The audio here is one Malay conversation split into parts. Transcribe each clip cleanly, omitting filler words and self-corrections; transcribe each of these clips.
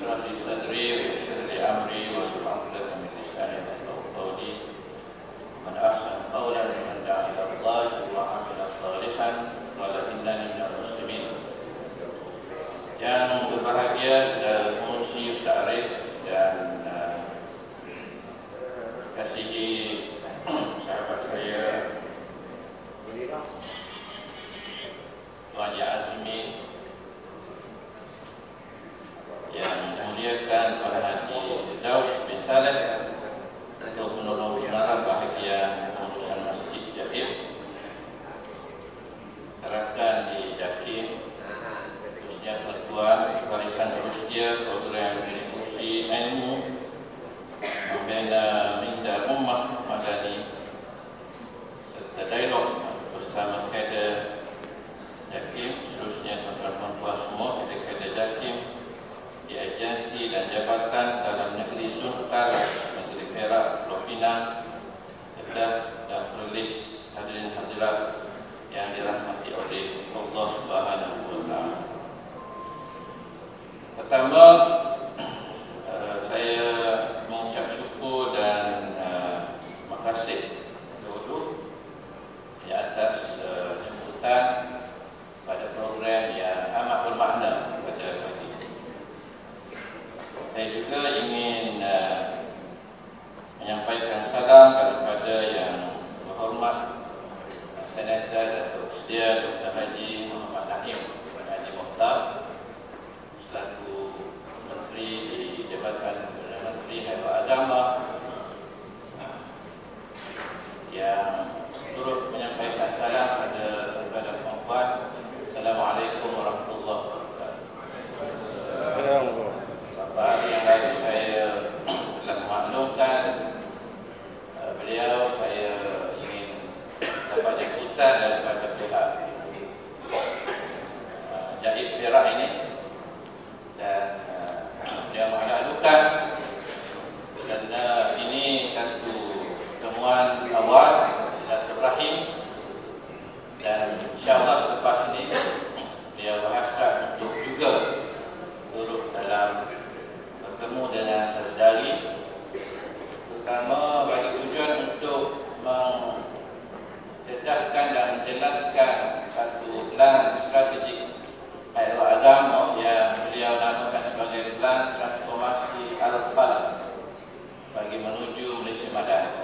اشرح لي صدري ويسر لي أمري واحلل عقدة من لساني يفقهوا قولي من أحسن قولا ممن دعا إلى الله وعمل صالحا قال إنني من المسلمين. Yang berbahagia saudara Musi Ustaz Arif dan kasihi sahabat saya Tuan Ya Azmi, yang memuliakan Tuan Haji Daus bin Saleh untuk penolong pengarah bahagian pengurusan Masjid Jatim, kerajaan di Jatim, khususnya Ketua Barisan Rusia Program Diskusi Ilmu Membina Minda Ummah Madani, serta dialog bersama kader Jatim, khususnya tuan-tuan semua kader Jatim di agensi dan jabatan dalam negeri Zulkar, negeri Perak, Pulau Pinang, Kedah dan Perlis, hadirin hadirat yang dirahmati oleh Allah Subhanahu wa Ta'ala. Pertama, saya mengucap syukur dan makasih dulu di atas sambutan pada program yang amat bermakna pada hari ini. Saya juga ingin menyampaikan salam kepada yang berhormat Senator Datuk Sedia Dr. Haji Muhammad Naim Haji Mokhtar selaku Menteri di Jabatan Perdana Menteri Haiwan Agama, yang turut menyampaikan salam kepada puan. Assalamualaikum warahmatullahi wabarakatuh. Beberapa hari yang lalu saya telah memaklumkan beliau, saya ingin dapat jemputan daripada pihak Jaib Perak ini, dan dia mengalu-alukan kerana ini satu temuan awal silaturahim, dan insyaAllah selepas ini dia berhasrat untuk juga turut dalam bertemu dengan saudari, terutama bagi tujuan untuk mendedahkan dan menjelaskan satu plan strategik Haiwan Agama yang beliau namakan sebagai Plan Transformasi Al-Falah bagi menuju Malaysia Madani.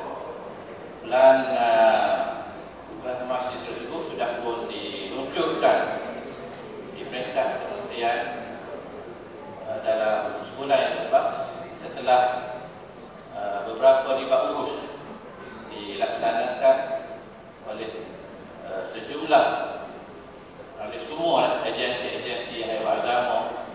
Plan transformasi tersebut sudah pun diluncurkan di peringkat kementerian dalam sebulan yang lepas, setelah beberapa libat urus dilaksanakan oleh sejumlah, oleh semua agensi-agensi haiwan agama,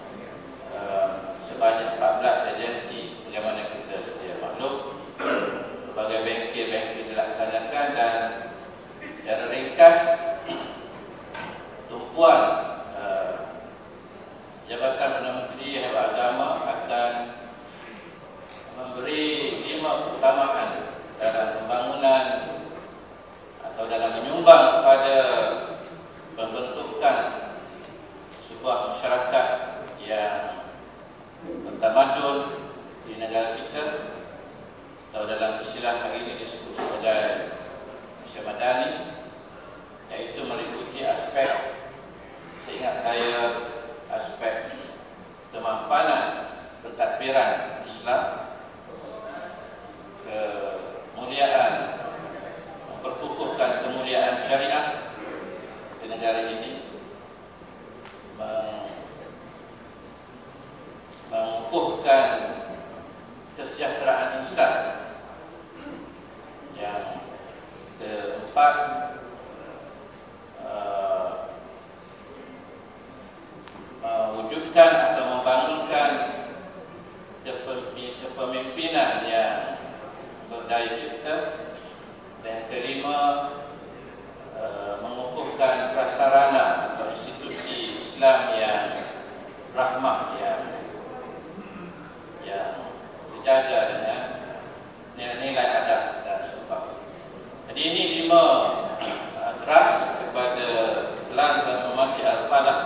sebanyak 14 agensi bagaimana kita sedia maklum. Berbagai bengkel-bengkel dilaksanakan, dan secara ringkas tumpuan Jabatan Perdana Menteri Haiwan Agama akan memberi 5 keutamaan dalam pembangunan atau dalam menyumbang kepada pembentukan sebuah masyarakat yang bertamadun di negara kita, atau dalam istilah hari ini disebut sebagai Malaysia Madani, iaitu meliputi aspek, seingat saya, aspek kemampanan pentadbiran Islam, kemuliaan, memperkukuhkan kemuliaan syariah di negara ini, mengukuhkan kesejahteraan insan, yang keempat, mewujudkan atau membangunkan kepemimpinan yang berdaya cipta, dan kelima, mengukuhkan prasarana atau institusi Islam yang rahmah, yang dijaga dengan nilai-nilai adab dan sopan. Jadi ini 5 teras kepada plan transformasi Al-Falah,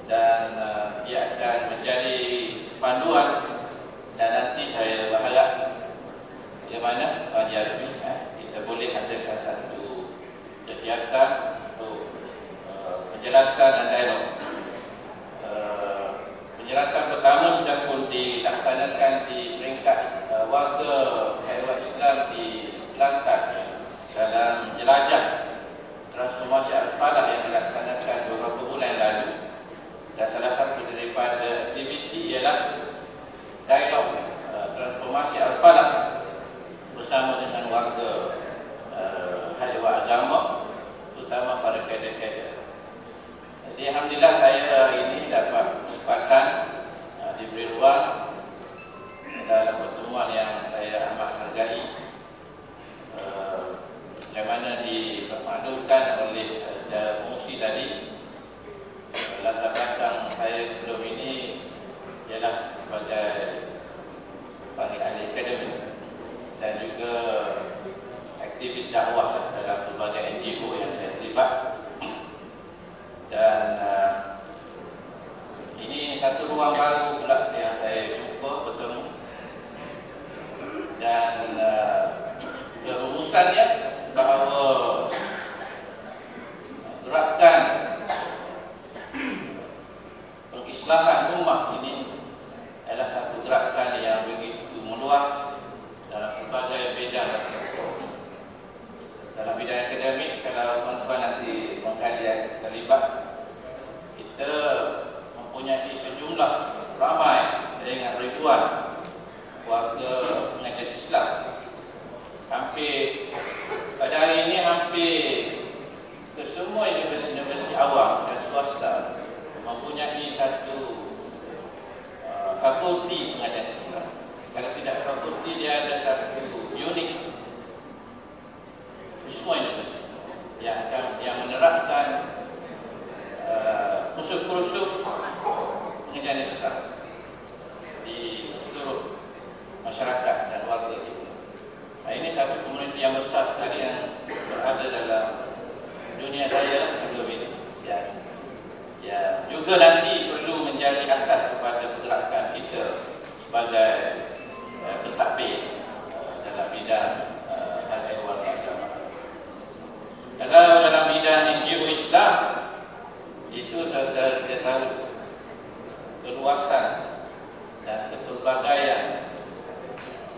dan dia akan menjadi panduan, dan nanti saya berharap bagaimana Pak Azmi kita boleh adakan satu kegiatan untuk penjelasan dan dialog. Penjelasan pertama sudah pun dilaksanakan di peringkat warga Hairwat Islam di Kelantan dalam jelajah transformasi Al-Falah yang dilaksanakan beberapa bulan lalu, dan salah satu daripada aktiviti ialah dialog transformasi Al-Falah bersama dengan warga Hairwat agama, terutama para kader-kader. Jadi alhamdulillah saya ini dapat kesempatan diberi ruang dalam pertemuan yang saya amat hargai, yang mana dipermaklumkan oleh secara fungsi tadi. Latar belakang saya sebelum ini ialah sebagai ahli akademik dan juga aktivis dakwah dalam berbagai NGO yang saya terlibat. Dan ini satu ruang baru pula yang saya jumpa bertemu, dan kerumusannya bahawa gerakan pengislahan ummah ini adalah satu gerakan yang begitu meluas dalam berbagai bidang sektor. Dalam bidang akademik, kalau tuan-tuan nanti mengkaji terlibat, kita mempunyai sejumlah ramai dengan ribuan warga pengajian Islam. Hampir pada hari ini hampir ke semua universiti awam dan swasta mempunyai satu fakulti pengajian Islam. Kalau tidak fakulti, dia ada satu unit di semua universiti yang menerapkan kursus-kursus pengajian Islam di seluruh masyarakat dan warga kita. Nah, ini satu komuniti yang besar sekali yang berada dalam dunia saya sebelum ini. Ya, juga nanti perlu menjadi asas kepada pergerakan kita sebagai pentadbir dalam bidang hal-ehwal agama. Kalau dalam bidang NGO Islam, itu saudara sudah tahu keluasan dan kepelbagaian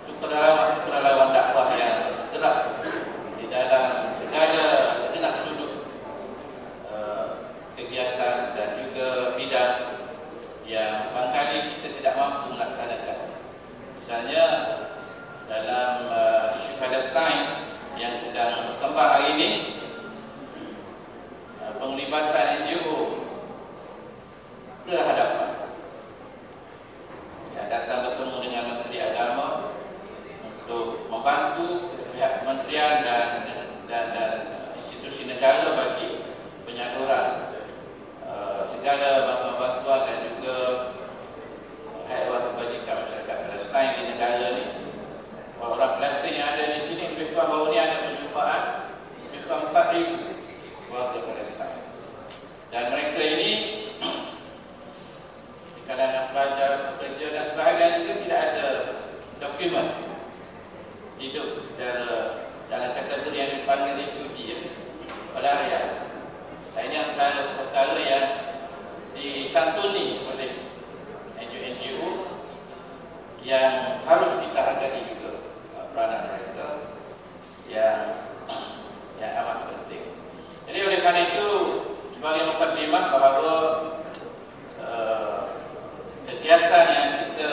sukarelawan dakwah yang gerak di dalam segala segenap sudut kegiatan dan juga bidang yang barangkali kita tidak mampu melaksanakan. Misalnya dalam isu Palestin yang sedang berkembang hari ini, penglibatan NGO ke hadapan, datang bertemu dengan Menteri Agama untuk membantu pihak kementerian dan institusi negara bagi penyaluran segala bantuan-bantuan dan juga hak kebajikan masyarakat Palestin di negara ini. Orang Palestin yang ada di sini lebih kurang baru ni ada perjumpaan lebih kurang 4,000 warga Palestin, dan mereka ini di kalangan pelajar, pekerja dan sebagainya juga tidak ada dokumen hidup secara dalam kategori yang dipanggil refugee, pelarian. Dan ini antara perkara yang disantuni oleh NGO yang harus kita hargai juga peranan mereka yang amat penting. Jadi oleh karena itu, sebagai mukadimah bahawa kegiatan yang kita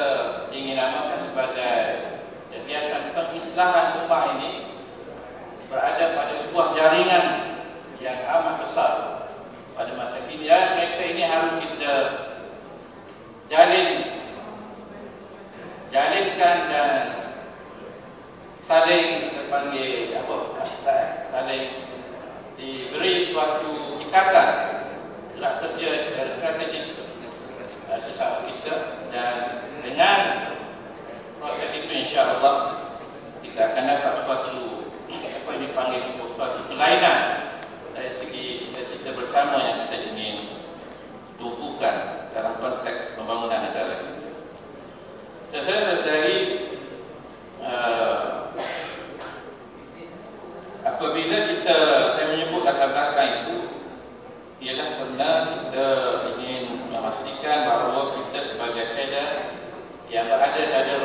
ingin namakan sebagai kegiatan pengislahan ummah ini berada pada sebuah jaringan yang amat besar pada masa kini, dan mereka ini harus kita jalinkan dan saling terpanggil saling diberi suatu ikatan gerak kerja secara strategik sesama kita, dan dengan proses itu insya-Allah kita akan dapat suatu apa yang dipanggil suatu kelainan dari segi cita-cita bersama yang kita ingin tumpukan dalam konteks pembangunan negara kita.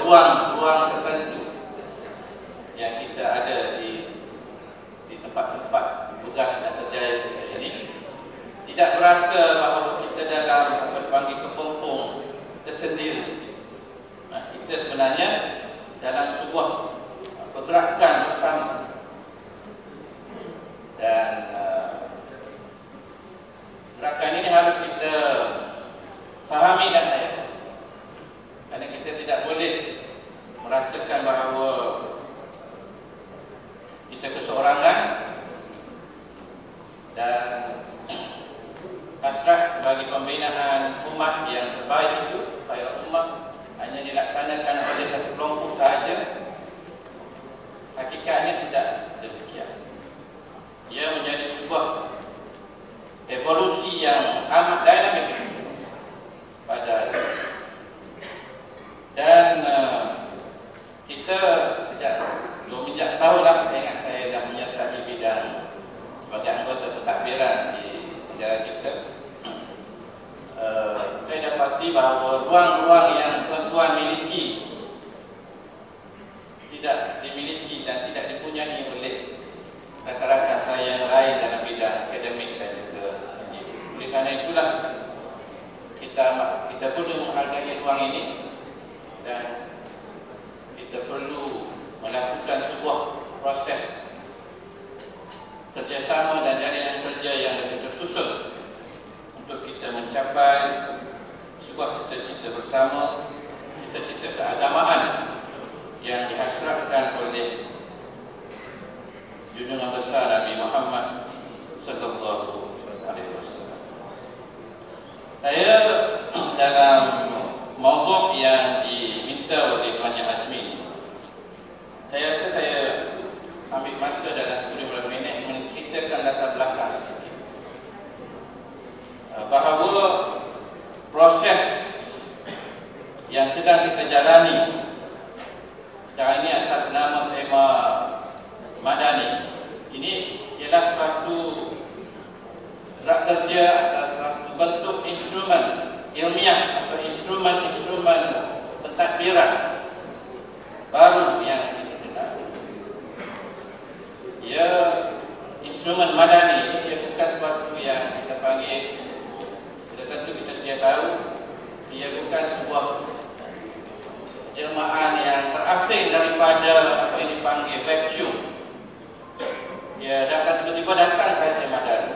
ruang-ruang tertentu yang kita ada di tempat-tempat tugas dan kerja kita ini, tidak berasa bahawa kita dalam apa dipanggil kepompong tersendiri. Kita sebenarnya dalam sebuah pergerakan bersama, dan gerakan ini harus kita fahami dan hayati, kerana kita tidak boleh merasakan bahawa kita keseorangan, dan hasrat bagi pembinaan umat yang terbaik itu, khairat umat, hanya dilaksanakan oleh satu kelompok sahaja. Hakikatnya tidak demikian. Ia menjadi sebuah evolusi yang amat dinamik pada, dan kita sejak 2 setahun lah, saya ingat saya dah menyertai bidang sebagai anggota pentadbiran di negara kita. Saya dapati bahawa ruang-ruang yang tuan-tuan miliki tidak dimiliki dan tidak dipunyai oleh rakan-rakan saya yang lain dalam bidang akademik dan juga pendidik. Oleh kerana itulah kita perlu menghargai ruang ini, dan kita perlu melakukan sebuah proses kerjasama dan jaringan kerja yang lebih tersusun untuk kita mencapai sebuah cita-cita bersama, cita-cita keagamaan yang dihasratkan oleh junjungan besar Nabi Muhammad sallallahu alaihi wasallam. Saya dalam mawdu' yang diminta oleh Tuannya Azmi, saya rasa saya ambil masa dalam 10 minit menceritakan latar belakang sedikit, bahawa proses yang sedang kita jalani sekarang ini atas nama tema Madani ini ialah suatu gerak kerja atas suatu bentuk instrumen ilmiah atau instrumen pentadbiran baru yang kita kenal. Ia instrumen Madani ini, ia bukan suatu yang kita panggil, tentu kita sedia tahu, ia bukan sebuah jelmaan yang terasing daripada apa yang dipanggil vacuum. Ia dapat tiba-tiba datang saja Madani.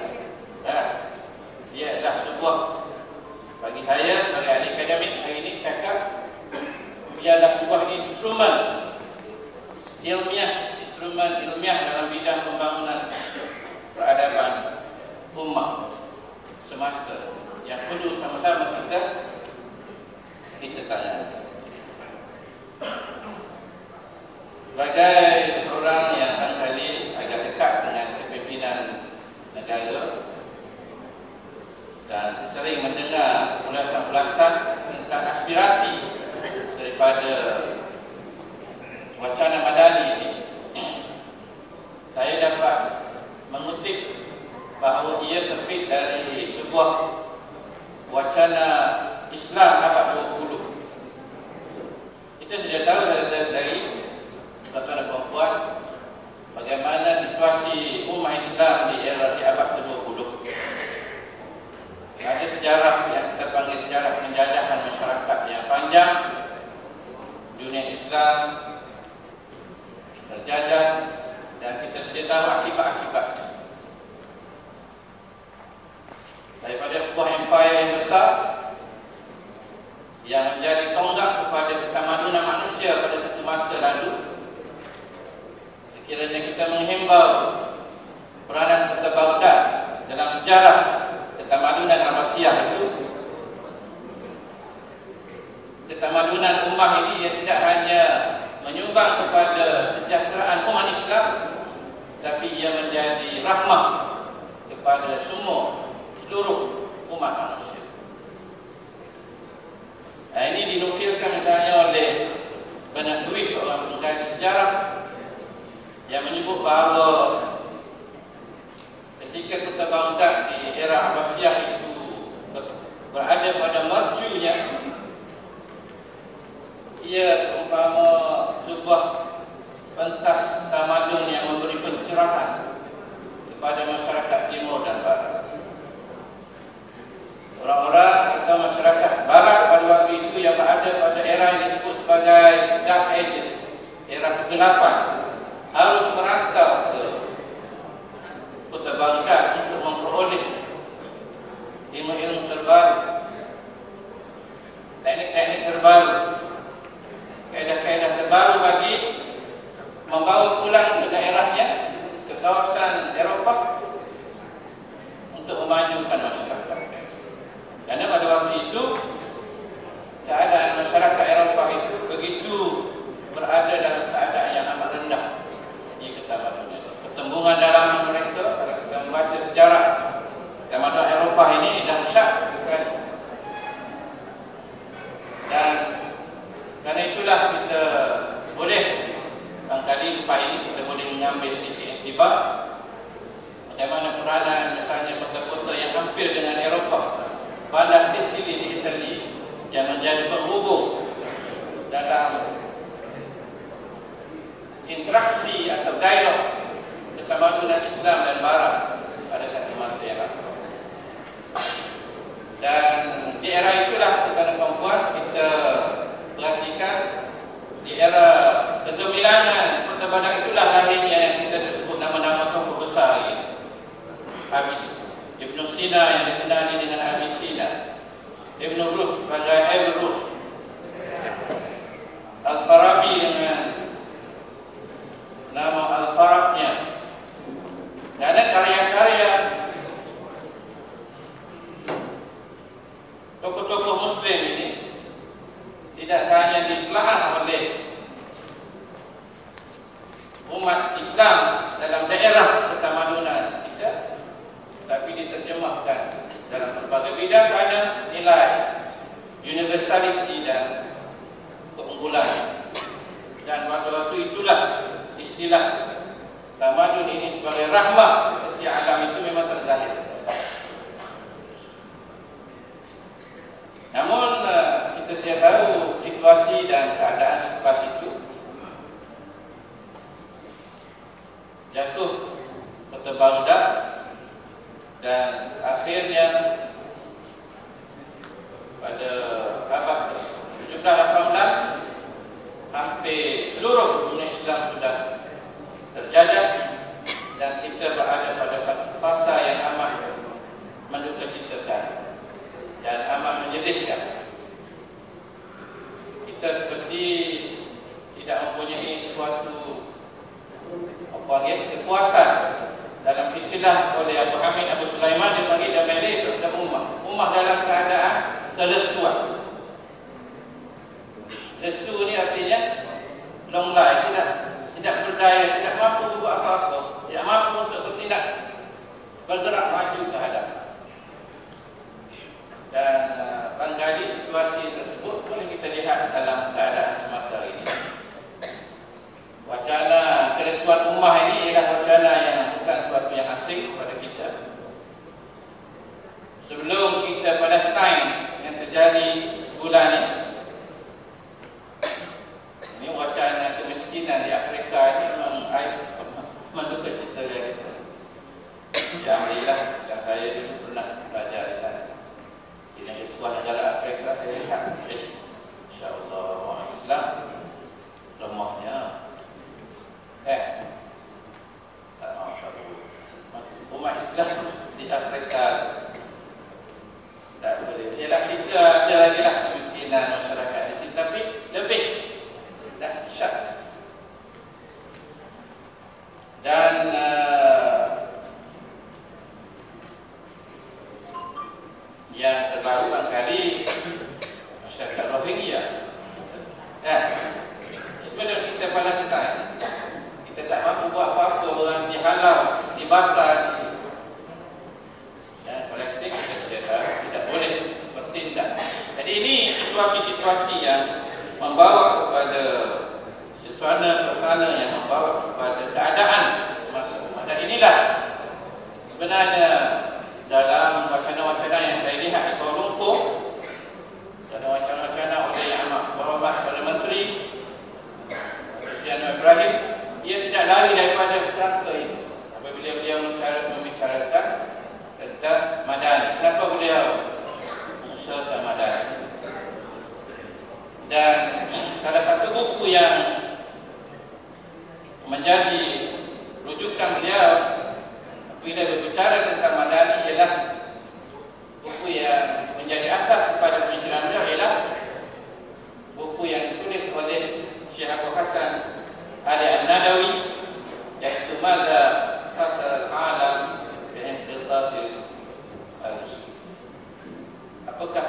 Ia adalah sebuah, bagi saya sebagai ahli akademik hari ini cakap, ia adalah sebuah instrumen ilmiah dalam bidang pembangunan peradaban umat semasa yang perlu sama-sama kita tangani. Sebagai seorang yang barangkali agak dekat dengan kepimpinan negara dan sering mendengar ulasan-ulasan tentang aspirasi daripada wacana Madani ini, saya dapat mengutip bahawa ia terbit dari sebuah wacana Islam abad 20. Kita sudah tahu dari tuan-tuan dan puan-puan bagaimana situasi umat Islam di era di abad ke-20. Ada sejarah yang kita panggil sejarah penjajahan masyarakat yang panjang. Dunia Islam terjajah dan kita sudah tahu akibat-akibatnya. Daripada sebuah empire yang besar yang menjadi tonggak kepada ketamadunan manusia pada satu masa lalu, sekiranya kita menghimbau peranan Kota Baghdad dalam sejarah ketamadunan Abbasiyah itu, ketamadunan ummah ini yang tidak hanya menyumbang kepada kesejahteraan umat Islam, tapi ia menjadi rahmah kepada seluruh umat manusia. Ini dinukilkan misalnya oleh Bernard Lewis, seorang pengkaji sejarah, yang menyebut bahawa ketika Kota Baghdad di era Abbasiyah itu berada pada mercunya, ia seumpama orang-orang atau masyarakat barat pada waktu itu yang berada pada era yang disebut sebagai Dark Ages, era kegelapan, harus merantau ke Kota Baghdad untuk memperoleh ilmu-ilmu terbaru, teknik-teknik terbaru, kaedah-kaedah terbaru bagi membawa pulang ke daerahnya, ke kawasan Eropah untuk memajukan masyarakat. Karena pada waktu itu keadaan masyarakat Eropah itu begitu berada dalam keadaan yang amat rendah segi ketamadunan. Pertembungan dalam mereka, kalau kita membaca sejarah tamadun Eropah ini dahsyat, bukan? Dan karena itulah kita boleh barangkali lepas ini kita boleh mengambil sedikit iktibar bagaimana peranan misalnya kota-kota yang hampir dengan Eropah, bandar Sicily di Itali yang menjadi penghubung dalam interaksi atau dialog ketamadunan Islam dan Barat pada satu masa yang lalu. Dan di era itulah tuan-tuan dan puan, kita perhatikan di era kegemilangan Kota Baghdad itulah lahirnya yang kita sebut nama-nama tokoh besar ini. Habis Ibn Sina yang dikenali dengan Avicenna, Ibn Rushd sebagai Ibn Rushd, Al-Farabi dengan nama Al-Farabnya. Kerana karya-karya tokoh-tokoh Muslim ini tidak hanya ditelaah oleh umat Islam dalam daerah ketamadunan kita, tapi diterjemahkan dalam berbagai bidang kerana nilai universality dan keunggulan. Dan pada waktu itulah istilah tamadun ini sebagai rahmah ke alam itu memang terzahir. Namun kita sedia tahu situasi dan keadaan selepas itu jatuh Kota Baghdad dan akhirnya pada abad ke-17-18 hampir seluruh dunia Islam sudah terjajah dan kita berada pada satu fasa yang amat mendukacitakan dan amat menyedihkan. Kita seperti tidak mempunyai suatu kekuatan. Dalam istilah oleh Abu Hamid Abu Sulaiman dipanggil damai sudah ummah dalam keadaan kelesuan. Lesu ni artinya long life, tidak berdaya, tidak mampu buat apa-apa, tidak mampu untuk bertindak, bergerak maju ke hadapan. Dan barangkali situasi tersebut boleh kita lihat dalam keadaan semasa ini. Wacana kelesuan ummah ini ialah wacana yang bukan suatu yang asing kepada kita. Sebelum cerita Palestin yang terjadi sebulan ini wacana kemiskinan di Afrika ini memang menduga cerita dari kita. Yang inilah yang saya dulu pernah belajar di sana. Di sebuah negara Afrika saya lihat, insya-Allah orang Islam lemahnya. Umat Islam di Afrika tak boleh. Ialah kita ada lagi lah kemiskinan masyarakat di sini, tapi lebih dahsyat. Dan yang terbaru barangkali masyarakat Rohingya. Sebenarnya cerita Palestin, kita tak mampu buat apa-apa, orang dihalau, dibakar. Dan Palestin kita sedia tidak boleh bertindak. Jadi ini situasi-situasi yang membawa kepada suasana yang membawa kepada keadaan semasa umat. Dan inilah sebenarnya dalam wacana-wacana yang saya lihat di Kuala Lumpur, dan wacana-wacana oleh Yang Amat Berhormat Perdana Menteri Sosial Ibrahim, dia tidak lari daripada kerangka ini apabila beliau membicarakan tentang Madani. Kenapa beliau Dan salah satu buku yang menjadi rujukan beliau bila berbicara tentang Madani ialah buku yang menjadi asas kepada pemikiran beliau ialah buku yang ditulis oleh Syekh Abu Hasan Ali An-Nadawi, iaitu Madza Fasal Alam Bi'inqitabil Al-Muslim. Apakah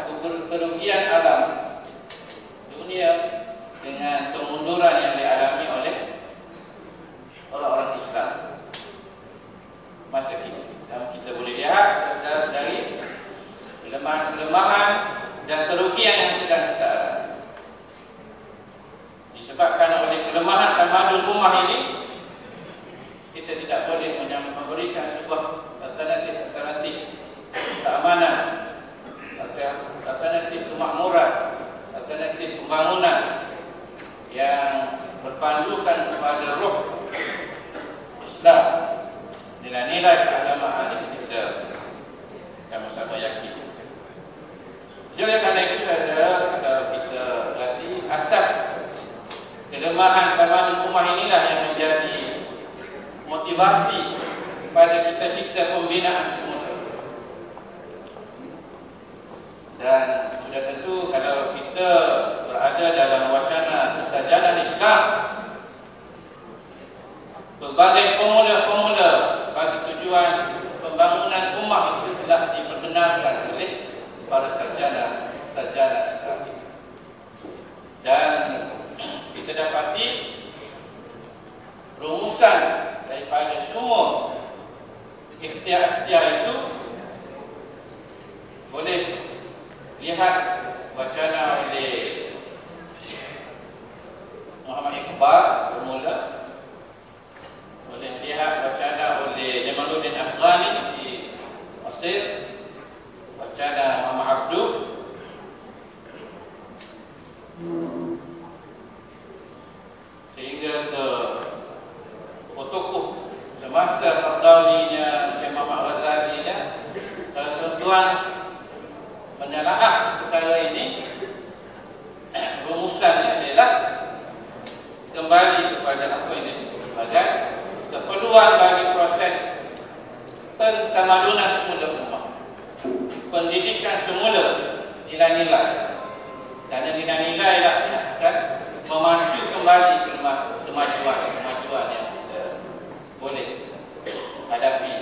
kerugian alam dunia dengan kemunduran yang dialami oleh orang-orang Islam masa kini? Dan kita boleh lihat dari kelemahan dan kerugian yang sedang kita alami disebabkan oleh kelemahan tamadun ummah ini. Kita tidak boleh memberikan sebuah alternatif keamanan, alternatif kemakmuran, alternatif pembangunan yang berpandukan kepada roh Islam, nilai-nilai keagamaan yang kita sama-sama yakini. Oleh kerana itu saja, kalau kita berarti asas kelemahan tamadun ummah inilah yang menjadi motivasi pada cita-cita pembinaan semula. Dan sudah tentu kalau kita berada dalam wacana kesajanan Islam, berbagai formula-formula bagi tujuan pembangunan ummah itu telah diperbenarkan oleh para sarjana Islam. Dan kita dapati rumusan daripada semua ikhtiar-ikhtiar itu boleh lihat wacana oleh Muhammad Iqbal bermula, boleh lihat wacana oleh Jamaluddin Afghani di Mesir, wacana Muhammad Abduh, sehingga ke tokoh semasa Qardawinya, Syekh Muhammad Ghazalinya. Kalau tuan-tuan menelaah perkara ini, rumusannya adalah kembali kepada apa yang disebut sebagai keperluan bagi proses pentamadunan semula ummah, pendidikan semula nilai-nilai, karena nilai-nilai lah yang akan memacu kembali kemajuan yang kita boleh hadapi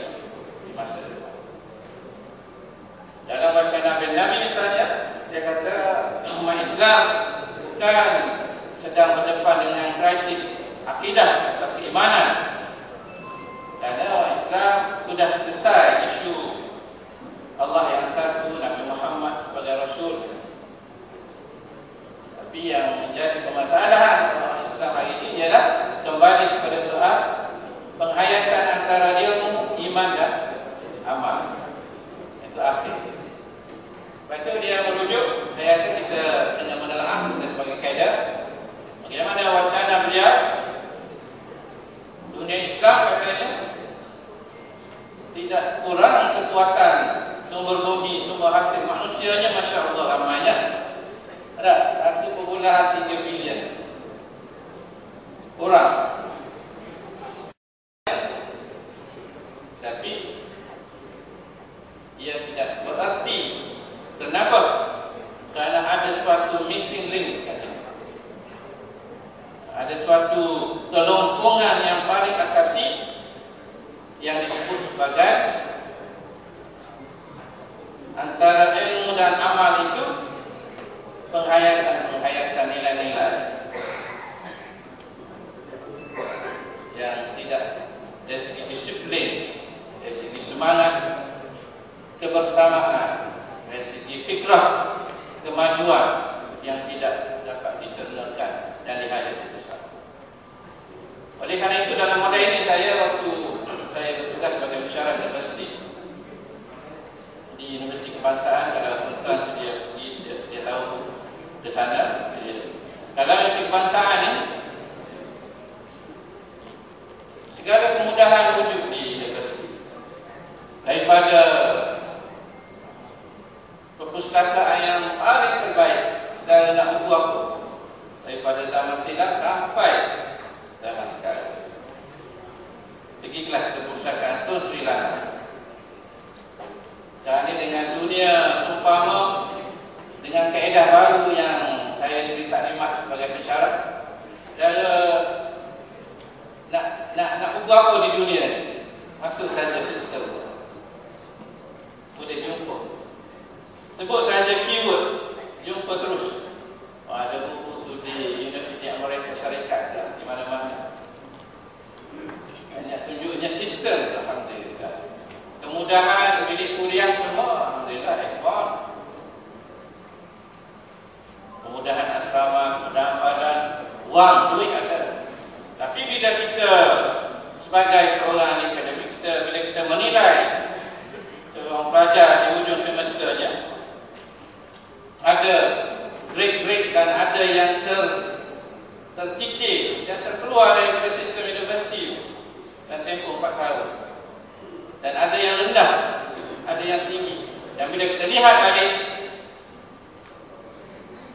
di masa depan. Dalam wacana bin Nabi misalnya, dia kata umat Islam bukan sedang berdepan dengan krisis akidah atau keimanan, kerana umat Islam sudah selesai isu Allah yang satu, Nabi Muhammad sebagai Rasul. Tapi yang menjadi permasalahan umat Islam hari ini ialah kembali kepada soal penghayatan antara ilmu, iman dan amal. Itu akhir. Lepas itu dia merujuk, saya rasa kita kena menelaah kita sebagai kaedah bagaimana wacana beliau dunia Islam katanya tidak kurang kekuatan sumber bumi, sumber hasil manusianya, Masya Allah ramainya. Ada 1.3 bilion orang. Tapi ia tidak berarti. Kenapa? Kerana ada suatu missing link kat sini. Ada suatu kelompongan yang paling asasi yang disebut sebagai antara ilmu dan amal itu penghayatan nilai-nilai yang tidak dari segi disiplin, dari segi semangat kebersamaan, dari segi fikrah kemajuan yang tidak dapat dicernakan dan dihayati bersama. Oleh kerana itu dalam model ini waktu saya bertugas sebagai pensyarah universiti di Universiti Kebangsaan, kalau tuan-tuan sedia tahu ke sana. Kalau Universiti Kebangsaan ini segala kemudahan wujud di universiti, daripada perpustakaan yang paling terbaik dan nak buku apa kaedah baru yang saya diberi taklimat sebagai pensyarah. Dan nak ubah apa di dunia ni? Masuk saja sistem, boleh jumpa. Sebut saja keyword, jumpa terus. Ada buku tu di Universiti Amerika Syarikat, di mana-mana. Hanya tunjuknya sistem, alhamdulillah. Kemudahan bilik kuliah semua, alhamdulillah, ekor. Kemudahan asrama, kemudahan badan, wang, duit ada. Tapi bila kita sebagai seorang akademik, bila kita menilai seorang pelajar di hujung semesternya, ada grade-grade dan ada yang tercicir, yang terkeluar daripada sistem universiti dan tempoh 4 tahun, dan ada yang rendah, ada yang tinggi. Dan bila kita lihat balik,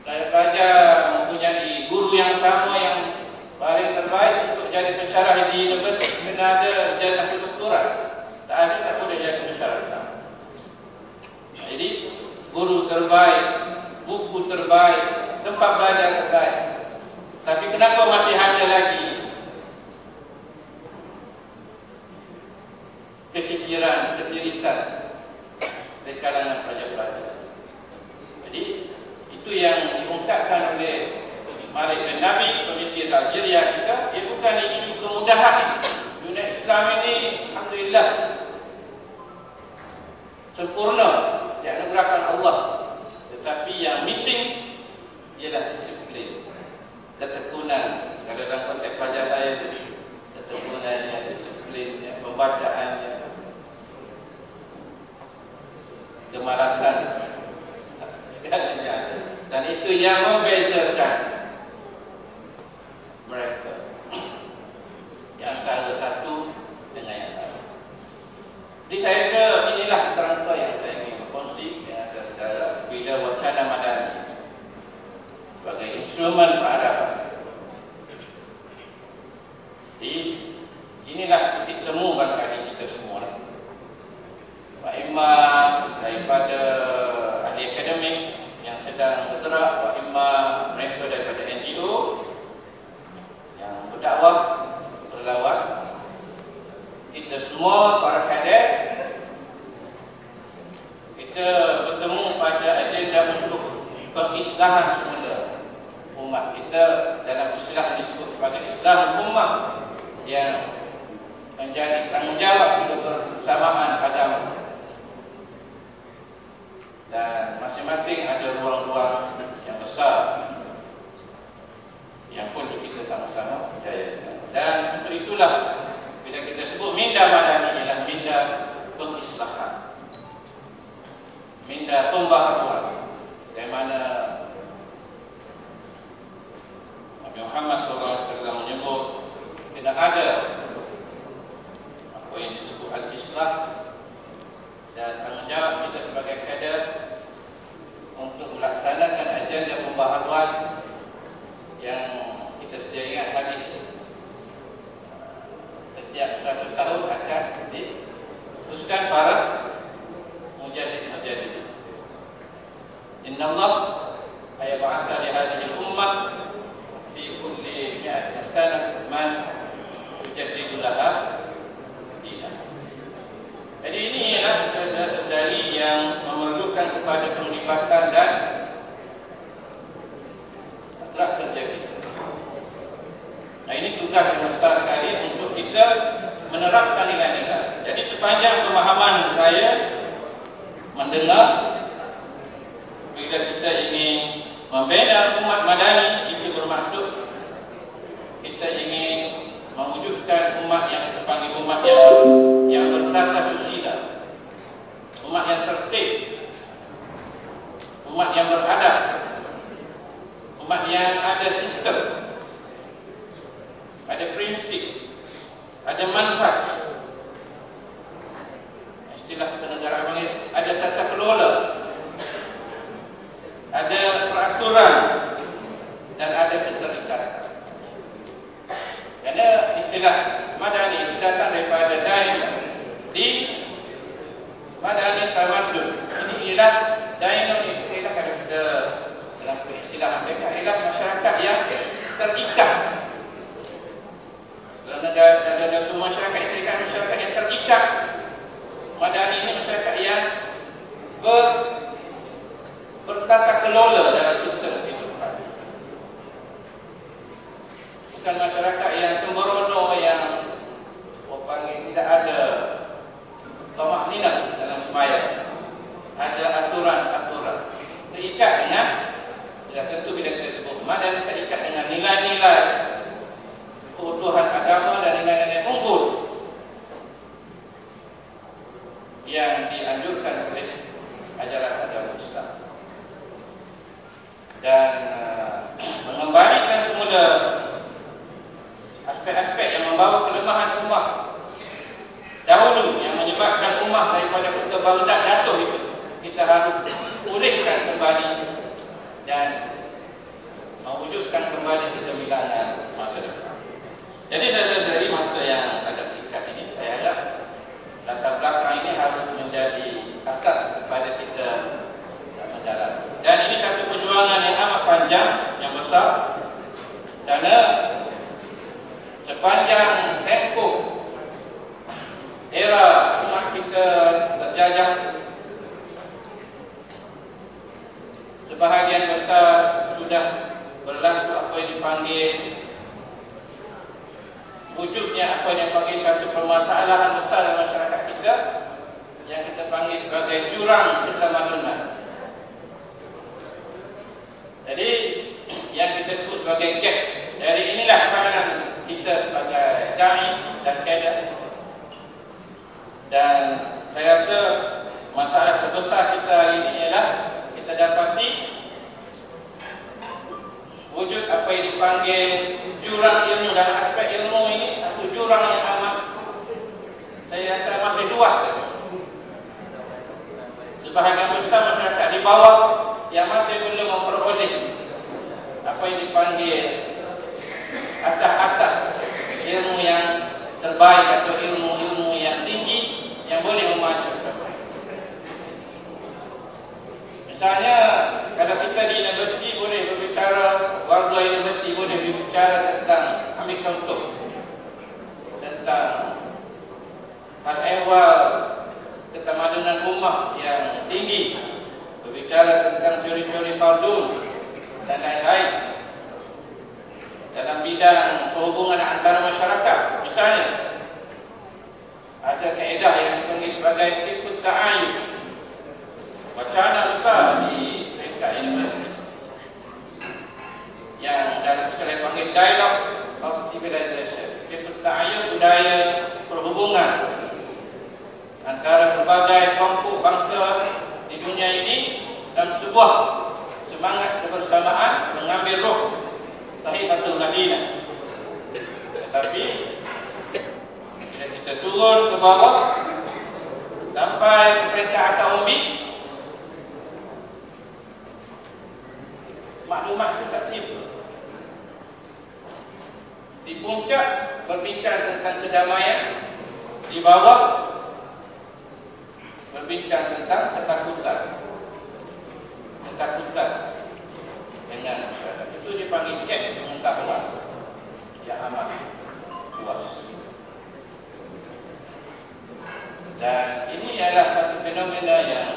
pelajar mempunyai guru yang sama yang paling terbaik untuk jadi pensyarah di universiti, kena ada ijazah kedoktoran. Tak ada, tak boleh jadi pensyarah. Jadi guru terbaik, buku terbaik, tempat belajar terbaik. Tapi kenapa masih ada lagi keciciran, ketirisan di kalangan pelajar-pelajar? Jadi itu yang diungkapkan oleh Malik bin Nabi, pemimpin Algeria kita. Dia bukan isu kemudahan. Dunia Islam ini alhamdulillah sempurna, dianugerahkan Allah. Tetapi yang missing ialah disiplin, ketekunan. Kalau dalam konteks pelajar saya itu, ketekunannya, disiplinnya, pembacaannya, kemalasan, segalanya ada. Dan itu yang membezakan mereka antara satu dengan yang lain. Jadi saya rasa inilah kerangka yang saya ingin berkongsi dengan saudara bila wacana madani sebagai instrumen peradaban. Jadi inilah titik temu bagi kita semua. Pak Imam daripada ahli akademik yang sedang bergerak, Pak Imam mereka daripada NGO yang berdakwah, berlawan, kita semua para kader, kita bertemu pada agenda untuk pengislahan semula umat kita. Dalam istilah disebut sebagai Islam ummah, yang menjadi tanggungjawab untuk kebersamaan agama. Dan masing-masing ada ruang-ruang yang besar yang pun kita sama-sama percaya. Dan untuk itulah bila kita sebut minda madani ialah minda pengislahan, minda pembaharuan. Bagaimana Nabi Muhammad SAW menyebut tidak ada apa yang disebut al-islah, dan tanggungjawab kita sebagai kader untuk melaksanakan agenda pembaharuan yang kita sedia ingat hadis setiap 100 tahun akan diteruskan para mujaddid. Inna Allah ayab'atha li hadhihi al-ummah fi kulli mi'atin sanah man yujaddidu laha dinah. Jadi ini ialah saudara-saudari yang memerlukan kepada penglibatan dan gerak kerja kita. Nah, ini tugas yang besar sekali untuk kita menerapkan nilai-nilai. Jadi sepanjang pemahaman saya mendengar, bila kita ingin membina umat madani, itu bermaksud kita ingin mewujudkan umat yang terpanggil umat yang bertata susila, umat yang tertib, umat yang beradab, umat yang ada sistem, ada prinsip, ada manhaj. Istilah kenegaraan panggil ada tata kelola, ada peraturan, dan ada keterikatan. Kerana istilah madani itu datang daripada dain di madani tamadun. Ini ialah dain itu ialah kalau kita istilah mereka ialah masyarakat yang terikat. Dalam negara ada semua masyarakat yang terikat, masyarakat yang terikat. Madani ini masyarakat yang bertata kelola dalam sistem kehidupan. Bukan masyarakat yang sembrono, yang panggil tidak ada tamakninah dalam sembahyang. Ada aturan-aturan. Terikat dengan, ya tentu bila kita sebut Madani, terikat dengan nilai-nilai keutuhan agama dan nilai-nilai unggul yang dianjurkan oleh ajaran agama Islam. Dan mengembalikan semula aspek-aspek yang membawa kelemahan ummah dahulu, yang menyebabkan ummah daripada kota Baghdad jatuh itu, kita harus pulihkan kembali dan mewujudkan kembali kegemilangan masa depan. Jadi dari masa yang agak singkat ini, saya harap latar belakang ini harus menjadi asas kepada kita menjalankan. Dan ini satu perjuangan yang amat panjang, yang besar, kerana sepanjang tempoh era umat kita terjajah, sebahagian besar sudah berlaku apa yang dipanggil wujudnya apa yang dipanggil satu permasalahan besar dalam masyarakat kita yang kita panggil sebagai jurang ketamadunan. Jadi yang kita sebut sebagai gap. Dari inilah peranan kita sebagai dai dan kaedah. Dan saya rasa masalah terbesar kita hari ini ialah kita dapati wujud apa yang dipanggil jurang ilmu dalam aspek ilmu ini, satu jurang yang amat, saya rasa masih luas. Sebahagian besar masyarakat di bawah yang masih belum memperoleh apa yang dipanggil asas-asas ilmu yang terbaik atau ilmu-ilmu yang tinggi yang boleh memajukan. Misalnya, kalau kita di universiti boleh berbicara, warga universiti boleh berbicara tentang, ambil contoh, tentang hal ehwal ketamadunan ummah yang tinggi, berbicara tentang teori-teori Khaldun dan lain-lain dalam bidang perhubungan antara masyarakat. Misalnya, ada kaedah yang dipanggil sebagai fiqh ta'ayush, wacana besar di peringkat universiti yang dalam istilah panggil dialogue of civilization. Fiqh ta'ayush, budaya perhubungan antara berbagai kelompok bangsa di dunia ini dalam sebuah semangat kebersamaan mengambil roh Sahihatul Madinah. Tetapi bila kita turun ke bawah sampai ke peringkat akar umbi, maklumat itu tak tiba. Di puncak berbincang tentang kedamaian, di bawah berbincang tentang ketakutan dengan masyarakat. Itu dipanggil gap pengetahuan yang amat luas. Dan ini adalah satu fenomena yang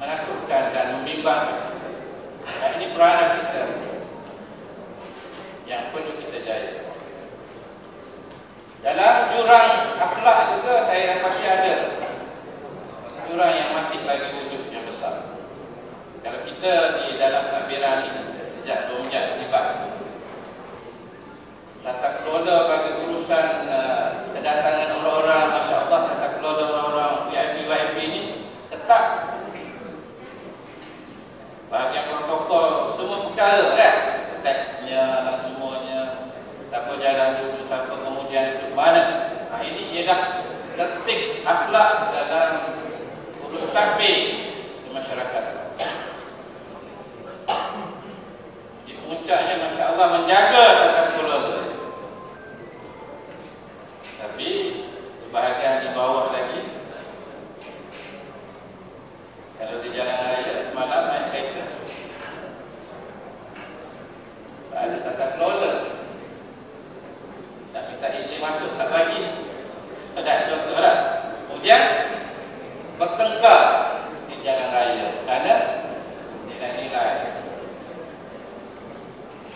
menakutkan dan membimbangkan. Dan ini peranan kita yang perlu kita jaya. Dalam jurang akhlak juga saya dapati ada jurang yang masih lagi wujud yang besar. Kalau kita di dalam takbiran ini sejak 2 jam terlibat, tata kelola bagi urusan kedatangan orang-orang, Masya Allah, tata kelola orang-orang VIP ini tetap bahagian protokol, semua perkara kan, tagnya, semuanya, siapa jalan dulu, siapa kemudian duduk mana. Ini ialah detik akhlak dalam urus takbir di masyarakat. Di puncaknya Masya Allah menjaga tata kelola. Tapi sebahagian di bawah lagi, kalau di jalan raya semalam naik kereta, tak bagi. Ada contohlah. Kemudian bertengkar di jalan raya kerana nilai-nilai.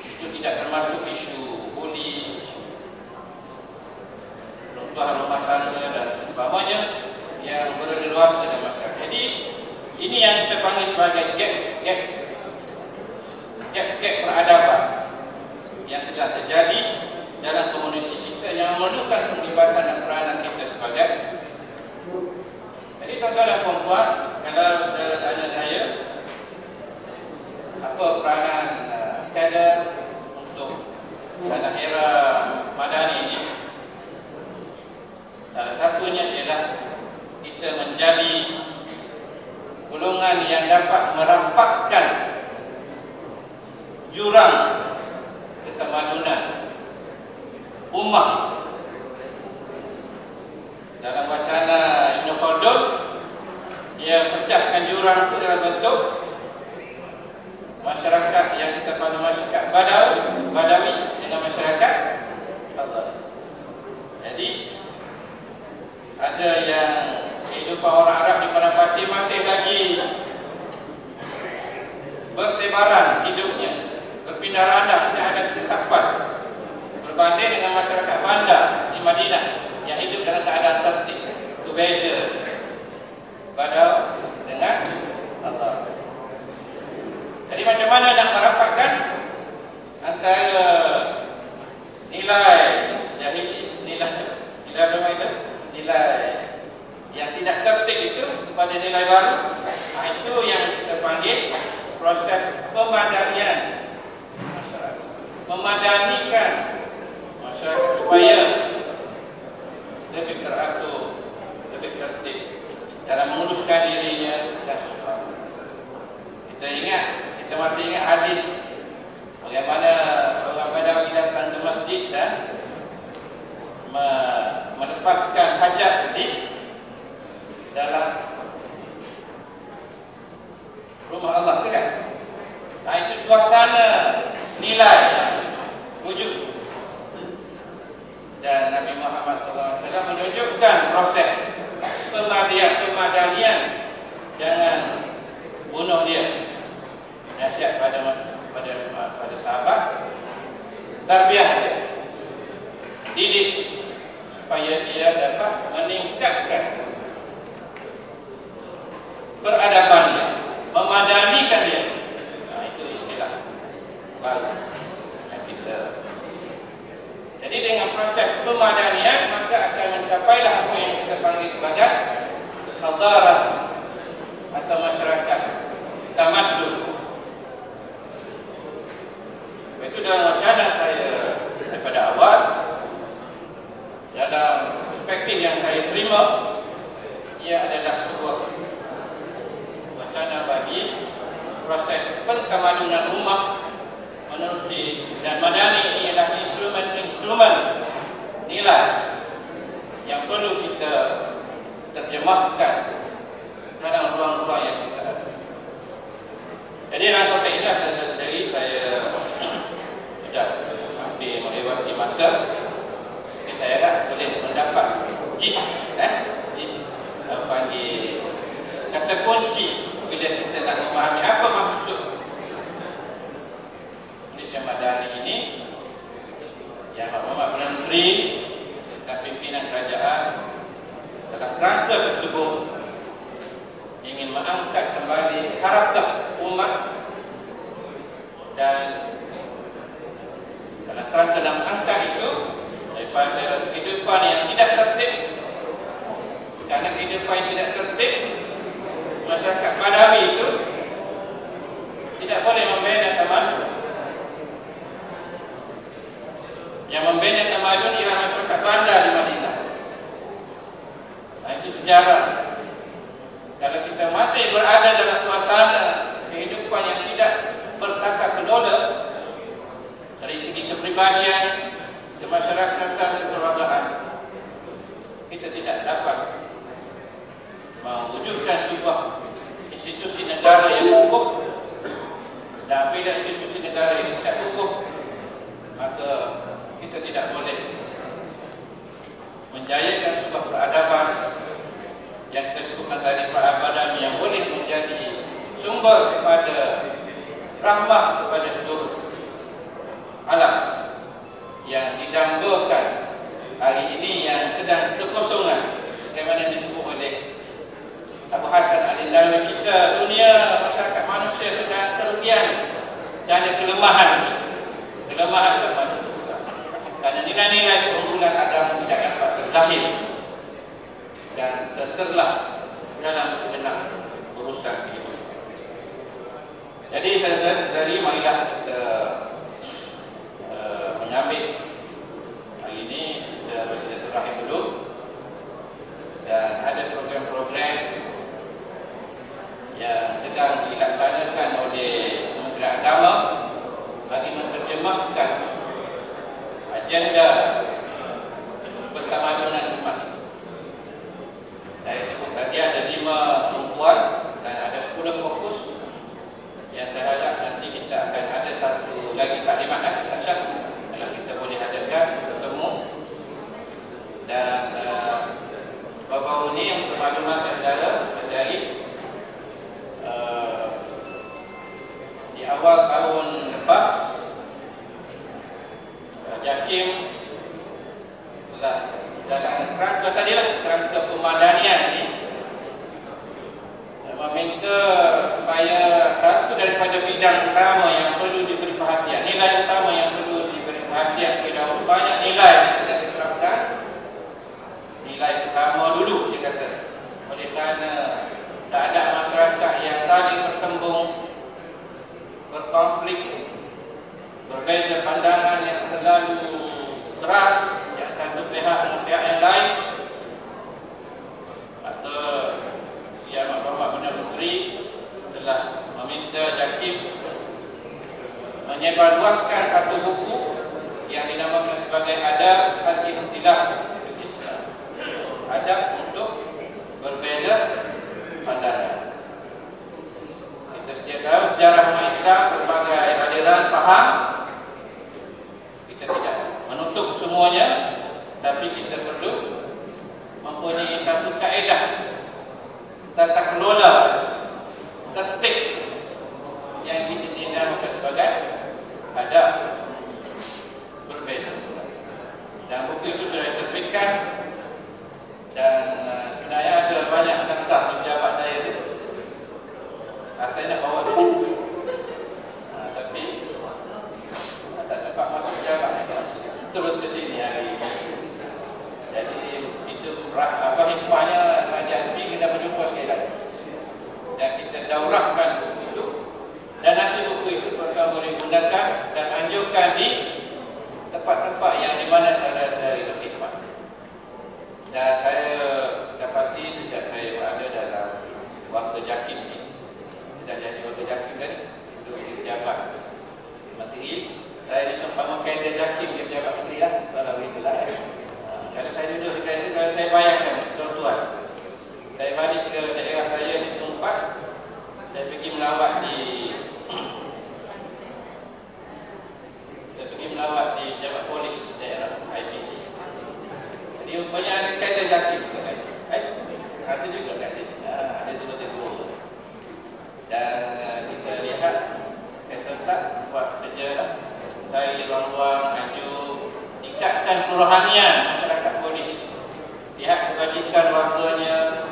Itu tidak termasuk isu buli, runtuhan rumah tangga dan sebagainya yang berleluasa dalam masyarakat. Jadi ini yang kita panggil sebagai gap peradaban yang sedang terjadi dalam komuniti kita yang memerlukan penglibatan dan peranan kita sebagai. Jadi tuan-tuan dan puan-puan, kalau saudara tanya saya apa peranan kader untuk dalam era madani ini, salah satunya ialah kita menjadi golongan yang dapat merampakkan jurang ketamadunan ummah. Dalam wacana Ibn Khaldun, dia pecahkan jurang itu dalam bentuk masyarakat yang kita panggil masyarakat Badawi dengan masyarakat Allah. Jadi ada yang kehidupan orang Arab di padang pasir masih lagi bertebaran hidupnya, berpindah ranah, tidak ada ketetapan, berbanding dengan masyarakat bandar di Madinah yang hidup dalam keadaan tertib. Itu beza Badawi dengan Allah. Jadi macam mana nak merapatkan antara nilai jahili, nilai yang tidak tertib itu kepada nilai baru? Itu yang kita panggil proses pemadanian masyarakat. Memadanikan masyarakat supaya lebih teratur, lebih tertib dalam menguruskan dirinya dan sebagainya. Kita masih ingat hadis bagaimana seorang Badawi datang ke masjid dan melepaskan hajat di dalam rumah Allah, kan? Nah, itu suasana nilai wujud. Dan Nabi Muhammad SAW menunjukkan proses pemadanian. Jangan bunuh dia. Nasihat pada sahabat, tarbiyah dia, didik supaya dia dapat meningkatkan peradabannya, memadanikan dia. Nah, itu istilah baru yang kita. Jadi dengan proses pemadanian maka akan mencapailah apa yang kita panggil sebagai hadarah atau masyarakat tamadun. Itu dalam wacana saya daripada awal, dalam perspektif yang saya terima, ia adalah sebuah wacana bagi proses pentamadunan ummah menerusi, dan madani ini adalah instrumen nilai yang perlu kita terjemahkan dalam ruang-ruang yang kita ada. Jadi dalam konteks ini, saudara-saudari, saya sudah hampir melewati masa. Jadi saya dah boleh mendapat jis panggil kata kunci bila kita nak memahami apa maksud Malaysia Madani ini, yang Muhammad Menteri dan pimpinan kerajaan dalam rangka tersebut ingin mengangkat kembali harakah umat, dan dalam rangka mengangkat itu daripada kehidupan yang tidak tertib. Karena kehidupan yang tidak tertib, masyarakat Badawi itu tidak boleh membina tamadun. Yang membina tamadun ialah masyarakat bandar di Madinah. Nah, itu sejarah. Kalau kita masih berada dalam suasana kehidupan yang tidak bertata kelola dari segi kepribadian, kemasyarakatan, kekeluargaan, kita tidak dapat mewujudkan sebuah institusi negara yang kukuh. Dan bila institusi negara yang tidak kukuh, maka kita tidak boleh yang didambakan hari ini yang sedang kekosongan, bagaimana disebut oleh Abu Hasan Al-Indawi, kita dunia masyarakat manusia sedang kerugian dan kelemahan keamanan Islam. Karena nilai-nilai keunggulan agama tidak dapat terzahir dan terserlah dalam segenap urusan kehidupan. Jadi saudara-saudari, marilah kita mengambil hari ini kita bersilaturahim dulu, dan ada program-program yang sedang dilaksanakan oleh Kementerian Agama bagi menerjemahkan agenda pertamadunan umat. Saya sebut tadi ada 5 tumpuan dan ada 10 fokus yang saya harap nanti kita akan ada satu lagi taklimat kalau kita boleh adakan bertemu. Dan baru-baru ini untuk makluman saudara dari di awal tahun lepas JAKIM telah dalam kerangka tadilah kerangka pemadanian ini meminta supaya satu daripada bidang utama yang perlu diberi perhatian, nilai utama yang perlu diberi perhatian kepada banyak nilai yang kita terapkan. Nilai utama dulu dia kata, oleh kerana tak ada masyarakat yang saling bertembung, berkonflik, berbeza pandangan yang terlalu keras yang satu pihak dengan pihak yang lain. Maka Yang Bapak Perdana Menteri telah meminta JAKIM menyebarluaskan satu buku yang dinamakan sebagai Adab Al-Ikhtilaf Islam, adab untuk berbeza pandangan. Kita sedia tahu sejarah umat Islam berbagai aliran faham. Kita tidak menutup semuanya, tapi kita perlu mempunyai satu kaedah tata kelola tertib yang dinamakan sebagai adab berbeza. Dan buku itu sudah diterbitkan, dan sebenarnya ada banyak naskah di pejabat saya itu. Saya nak bawa sini, tapi tak sempat masuk pejabat, terus ke sini hari ini. Jadi itu hikmahnya Raja Azmi, kita berjumpa sekali lagi dan kita daurahkan buku itu, dan nanti buku itu pertama boleh gunakan dan anjurkan di tempat-tempat yang di mana saudara-saudari berkhidmat. Dan saya dapati sejak saya berada dalam waktu JAKIM ini, sudah jadi waktu JAKIM tadi, duduk di pejabat menteri, saya disumpahkan dia JAKIM di pejabat menteri lah, kalau itulah ya. Kalau saya duduk di kain itu, saya bayangkan tuan-tuan, saya balik ke daerah saya di Tumpas, saya pergi melawat di Jabat Polis daerah IPD. Jadi rupanya ada kaedah JAKIM juga kan? Ada juga kat sini, ada juga. Dan kita lihat Center Start buat kerja lah. Saya di ruang-ruang anjur tingkatkan kerohanian masyarakat polis, lihat kebajikan warganya,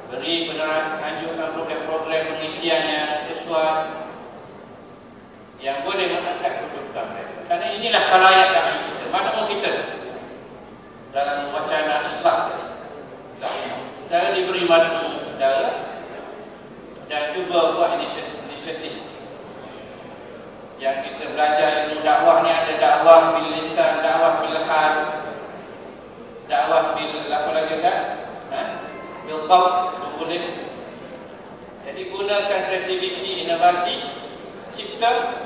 beri penerangan, anjurkan program-program pengisiannya sesuai yang boleh mengangkat kedudukan mereka. Kerana inilah khalayak kami kita, maknum kita dalam wacana Islam tadi. Kita diberi maknum saudara dan cuba buat inisiatif. Yang kita belajar ilmu dakwah ni ada dakwah bil lisan, dakwah bil hal, dakwah bil apa lagi kan? Bil qaul, boleh. Jadi gunakan kreativiti, inovasi, cipta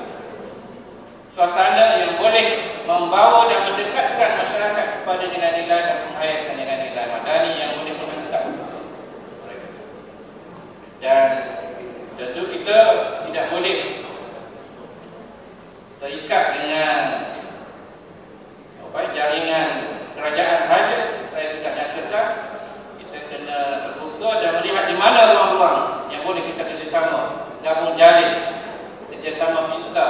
suasana yang boleh membawa dan mendekatkan masyarakat kepada nilai-nilai dan menghayatkan nilai-nilai madani yang boleh mengangkat mereka. Dan tentu kita tidak boleh terikat dengan jaringan kerajaan sahaja. Saya sudah nyatakan kita kena terbuka dan melihat di mana ruang-ruang yang boleh kita kerjasama, gabung jalin kerjasama kita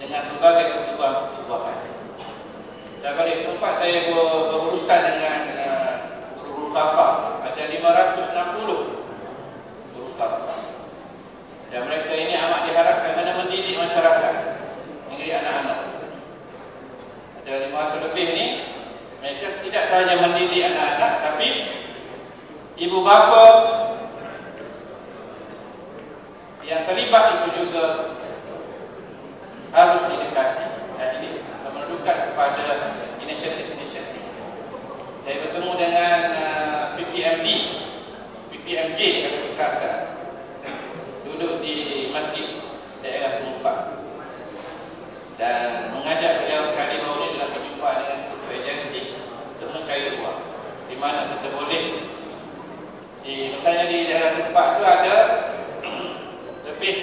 dengan berbagai pertubuhan-pertubuhan. balik tempat saya berurusan dengan guru-guru kafah. Ada 560 guru kafah. Dan mereka ini amat diharapkan kerana mendidik masyarakat, mendidik anak-anak. Ada 500 lebih ni, mereka tidak sahaja mendidik anak-anak, tapi ibu bapa yang terlibat itu juga harus didekati. Dan ini memerlukan kepada inisiatif-inisiatif. Saya bertemu dengan PPMJ kalau dikatakan, duduk di masjid daerah Penumpang, dan mengajak beliau sekali bahawa ini adalah perjumpaan dengan ketua agensi untuk mencari ruang di mana kita boleh misalnya di daerah tempat itu ada lebih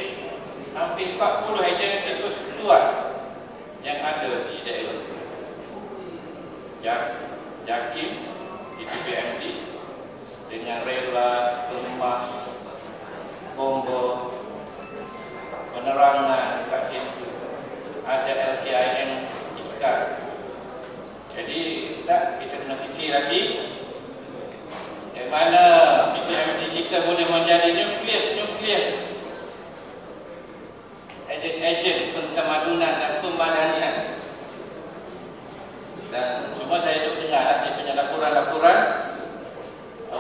hampir 40 agensi persekutuan yang ada di daerah JAKIM, di PPMD, dengan Rela, Kemas, Bombo, penerangan kat situ, ada LKIM, IKAR. Jadi kita kena fikir lagi bagaimana PPMD kita boleh menjadi nukleus ejen pentamadunan dan pemadanian. Dan cuma saya duduk dengar dia punya laporan-laporan,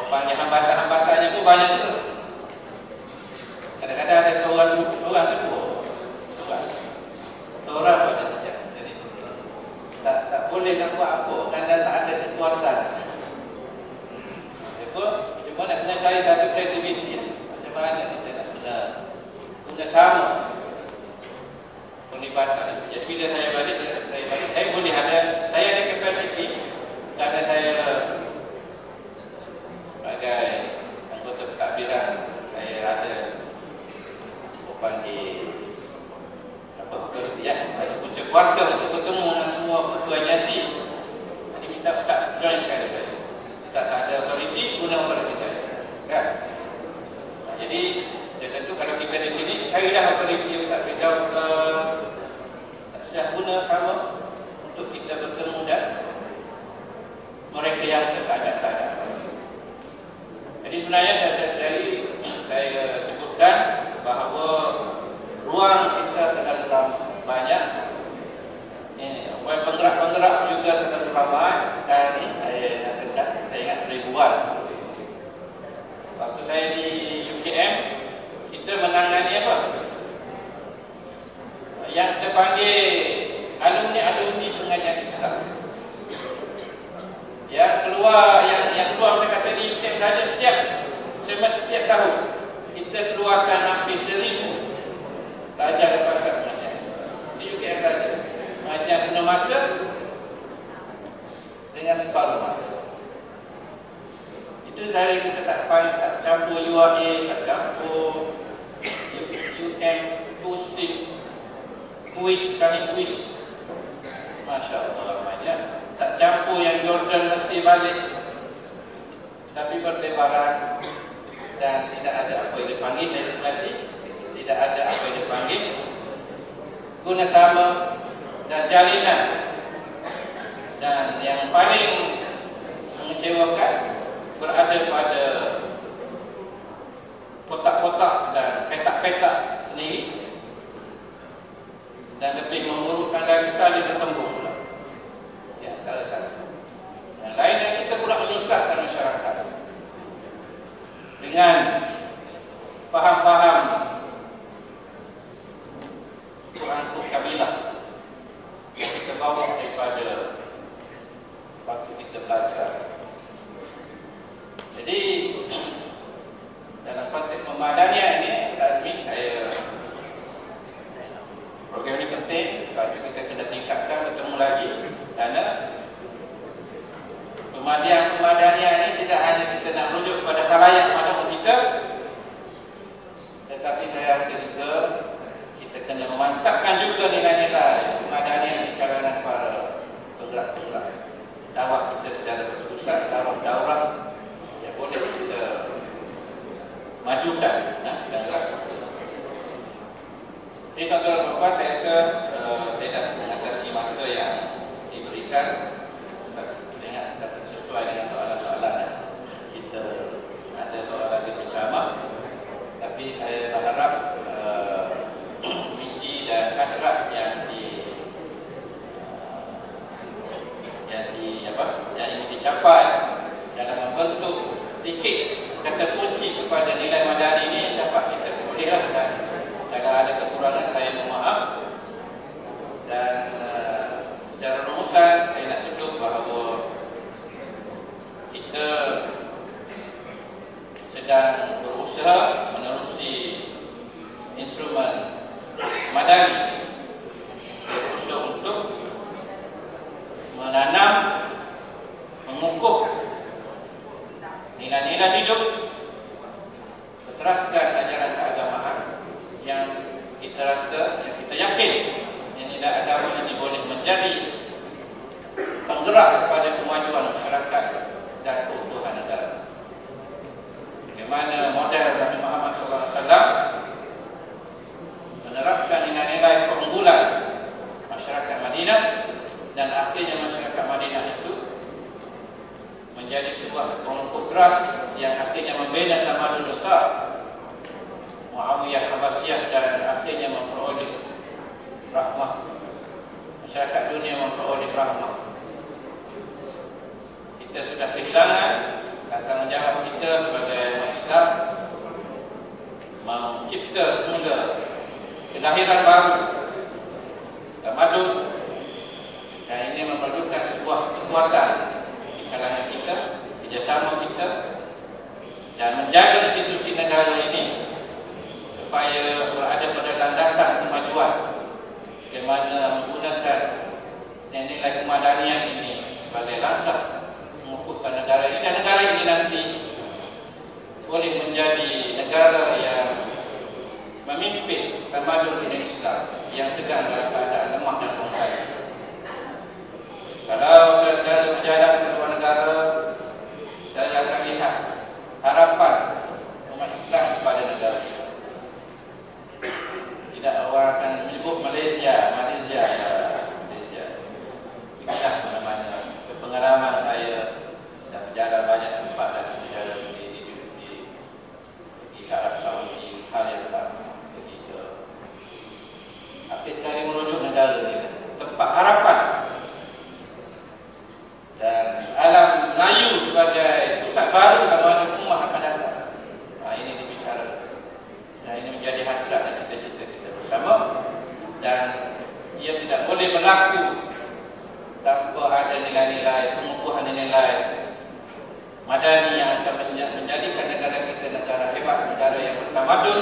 banyak hambatan-hambatannya pun banyak tu. Kadang-kadang ada seorang pada sejak. Jadi tak boleh nak buat apa kerana tak ada kekuatan. Cuma nak kena cari satu kreativiti. Macam mana kita nak guna sama penglibatan. Jadi bila saya balik, saya boleh saya ada kapasiti kerana saya sebagai anggota pentadbiran, saya ada panggil ada punca kuasa untuk bertemu dengan semua ketua agensi. Jadi minta Ustaz join sekali saya. Ustaz tak ada authority, guna authority saya, kan? Jadi tentu kalau kita di sini carilah authority Ustaz beritahu saya guna sama untuk kita bertemu dan merekayasa keadaan. Jadi sebenarnya saya sebutkan bahawa ruang kita terlalu banyak. Penggerak-penggerak juga terlalu ramai. Sekarang ni saya ingat ribuan. Waktu saya di UKM, kita menangani apa? Yang kita panggil alumni pengajian Islam. Yang keluar saya kata di UKM saja setiap tahun kita keluarkan hampir 1000 pelajar lepasan pengajian Islam. Di UKM saja. Pengajian penuh masa dengan separuh masa. Itu saya kita tak campur UAA, tak campur UM, pusing, kuis. Masya Allah ramainya. Tak campur yang Jordan mesti balik, tapi berlebaran dan tidak ada apa yang dipanggil. Saya sebut tidak ada apa yang dipanggil, guna sama dan jalinan. Dan yang paling mengecewakan berada pada kotak-kotak dan petak-petak sendiri, dan lebih memburukkan lagi saling bertemu pula. Ya, salah satu. Yang lainnya kita pula menyusahkan masyarakat dengan faham-faham Quran kabilah yang kita bawa daripada waktu kita belajar. Jadi dalam konteks pemadanian ini, saya program ini penting, tapi kita kena tingkatkan, bertemu lagi, kerana pemadanian ini tidak hanya kita nak merujuk kepada khalayak pada kita, tetapi saya rasa juga kita kena memantapkan juga nilai-nilai pemadanian di kalangan para penggerak-penggerak dakwah kita secara berterusan, daurah yang boleh kita majukan dan gerakkan. Jadi tuan-tuan dan puan, saya rasa saya dah mengatasi masa yang diberikan. dicapai dalam membentuk sedikit kata kunci kepada nilai madani ini dapat kita perolehlah, dan kalau ada kekurangan saya mohon maaf. Dan secara rumusan saya nak tutup bahawa kita sedang berusaha menerusi instrumen madani, berusaha untuk menanam, mengukuh nilai-nilai hidup, berteraskan ajaran keagamaan yang kita rasa, yang kita yakin yang nilai agama ini boleh menjadi penggerak kepada kemajuan masyarakat dan keutuhan negara. Bagaimana model Nabi Muhammad SAW menerapkan nilai-nilai keunggulan masyarakat Madinah, dan akhirnya masyarakat Madinah itu menjadi sebuah kelompok keras yang akhirnya membina tamadun besar Muawiyah Abbasiyah, dan akhirnya memperoleh rahmah, masyarakat dunia memperoleh rahmah. Kita sudah kehilangan, dan tanggungjawab kita sebagai umat Islam mencipta semula kelahiran baru tamadun, dan ini memerlukan sebuah kekuatan di kalangan kita, kerjasama kita, dan menjaga institusi negara ini supaya berada pada landasan kemajuan, bagaimana menggunakan nilai kemadanian ini sebagai langkah mengukuhkan negara ini, dan negara ini nanti boleh menjadi negara yang memimpin tamadun dunia Islam yang sedang dalam keadaan lemah dan bongkar. Kalau saudara berjalan ke luar negara, saya akan lihat harapan umat Islam kepada negara ini. Tidak, orang akan menyebut Malaysia. Inilah mana-mana pengalaman saya dan berjalan banyak tempat dan berjalan di Arab Saudi, hal yang sama. Begitu. Akhir sekali merujuk negara ini, tempat harapan. Dan alam Melayu sebagai pusat baru agama ummah akan datang. Ini dibicarakan. Dan ini menjadi hasrat dan cita-cita kita bersama. Dan ia tidak boleh berlaku tanpa ada nilai-nilai, pengukuhan nilai madani yang akan menjadikan negara kita negara hebat, negara yang bertamadun,